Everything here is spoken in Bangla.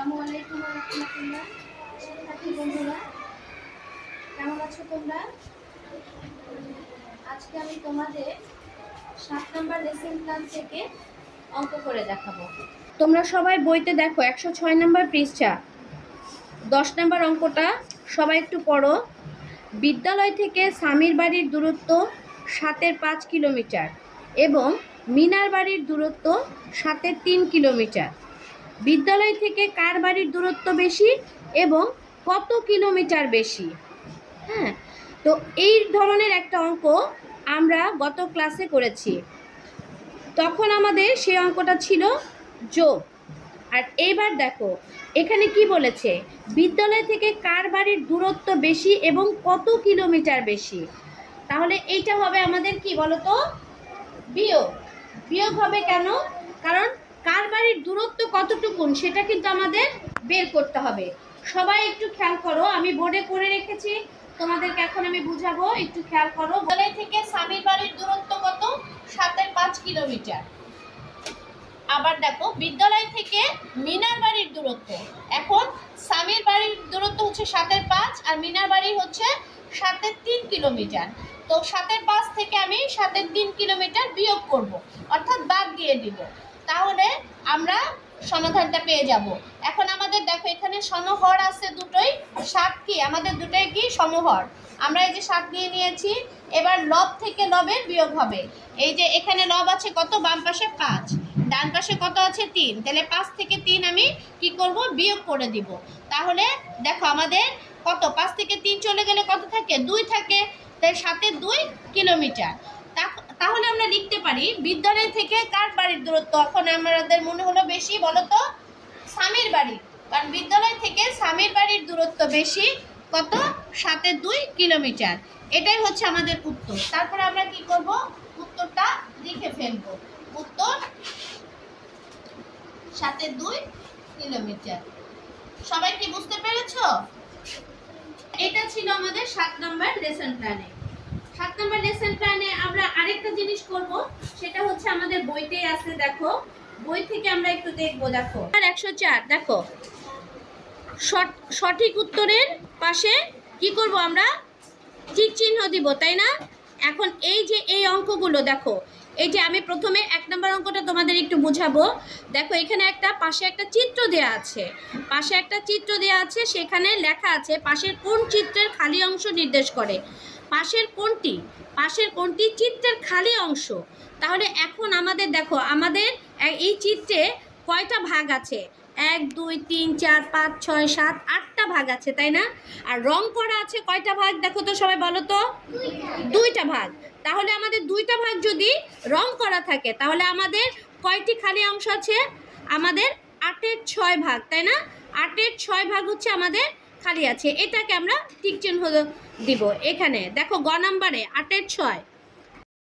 আসসালামু আলাইকুম ওয়া রাহমাতুল্লাহ। শিক্ষার্থী বন্ধুরা, কেমন আছো তোমরা? আজকে আমি তোমাদের 7 নম্বর লেসন প্ল্যান থেকে অঙ্ক করে দেখাবো। তোমরা সবাই বইতে দেখো 106 নম্বর পৃষ্ঠা 10 নম্বর অঙ্কটা সবাই একটু পড়ো। বিদ্যালয় থেকে স্বামীর বাড়ির দূরত্ব 7.5 কিলোমিটার এবং মিনার বাড়ির দূরত্ব 7.3 কিলোমিটার। বিদ্যালয় থেকে কার বাড়ির দূরত্ব বেশি এবং কত কিলোমিটার বেশি? হ্যাঁ, তো এই ধরনের একটা অঙ্ক আমরা গত ক্লাসে করেছি। তখন আমাদের সেই অঙ্কটা ছিল যোগ। আর এইবার দেখো এখানে কি বলেছে, বিদ্যালয় থেকে কার বাড়ির দূরত্ব বেশি এবং কত কিলোমিটার বেশি। তাহলে এইটা হবে আমাদের কি বলতো, বিয়োগ। বিয়োগ হবে কেন? কারণ কার বাড়ির দূরত্ব কতটুকুন সেটা কিন্তু আমাদের বের করতে হবে। সবাই একটু খেয়াল করো, আমি বোর্ডে করে রেখেছি, তোমাদেরকে এখন আমি বুঝাবো, একটু খেয়াল করো। বিদ্যালয় থেকে স্বামীর বাড়ির দূরত্ব কত? 7.5 কিলোমিটার। আবার দেখো বিদ্যালয় থেকে মিনার বাড়ির দূরত্ব, এখন স্বামীর বাড়ির দূরত্ব হচ্ছে 7.5 আর মিনার বাড়ি হচ্ছে 7.3 কিলোমিটার। তো 7.5 থেকে আমি 7.3 কিলোমিটার বিয়োগ করব, অর্থাৎ বাদ দিয়ে দিব। তাহলে আমরা সমাধানটা পেয়ে যাব। এখন আমাদের দেখো এখানে সমহর আছে দুটোই, 7 কি আমাদের দুটোই কি সমহর। আমরা এই যে 7 দিয়ে নিয়েছি, এবার লব থেকে লবের বিয়োগ হবে। এই যে এখানে লব আছে কত, বাম পাশে 5, ডান পাশে কত আছে 3, তাহলে 5 থেকে 3 আমি কি করব, বিয়োগ করে দিব। তাহলে দেখো আমাদের কত, 5 থেকে 3 চলে গেলে কত থাকে, 2 থাকে, তাই 7.2 কিলোমিটার। তাহলে আমরা লিখতে পারি বিদ্যালয় থেকে কার বাড়ির দূরত্ব, এখন আমাদের মনে হলো বেশি, বলো তো স্বামীর বাড়ি, কারণ বিদ্যালয় থেকে স্বামীর বাড়ির দূরত্ব বেশি, কত, 7.2 কিলোমিটার। এটাই হচ্ছে আমাদের উত্তর। তারপর আমরা কি করব, উত্তরটা লিখে ফেলবো। উত্তর 7.2 কিলোমিটার। সবাই কি বুঝতে পেরেছো? এটা ছিল আমাদের 7 নম্বর লেসন প্ল্যানে। 7 নম্বর লেসন প্ল্যানে আমরা আরেকটা জিনিস করব, সেটা হচ্ছে আমাদের বইতেই আছে, দেখো বই থেকে আমরা একটু দেখবো। দেখো 104, দেখো সঠিক উত্তরের পাশে কি করব, আমরা টিক চিহ্ন দিব, তাই না? এখন এই যে এই অঙ্কগুলো দেখো, এই যে আমি প্রথমে 1 নম্বর অঙ্কটা তোমাদের একটু বুঝাবো। দেখো এখানে একটা পাশে একটা চিত্র দেওয়া আছে, পাশে একটা চিত্র দেওয়া আছে, সেখানে লেখা আছে পাশের কোন চিত্রের খালি অংশ নির্দেশ করে। পাশের কোনটি, পাশের কোনটি চিত্রের খালি অংশ। তাহলে এখন আমাদের দেখো আমাদের এই চিত্রে কয়টা ভাগ আছে, 1 2 3 4 5 6 7 8টা ভাগ আছে, তাই না? আর রং করা আছে কয়টা ভাগ, দেখো তো সবাই বলো তো, 2টা ভাগ। তাহলে আমাদের 2টা ভাগ যদি রং করা থাকে, তাহলে আমাদের কয়টি খালি অংশ আছে, আমাদের 8-এর 6 ভাগ, তাই না? 8-এর 6 ভাগ হচ্ছে আমাদের খালি আছে। এটাকে আমরা টিক চিহ্ন দিব। এখানে দেখো গ নাম্বারে 8-এর 6,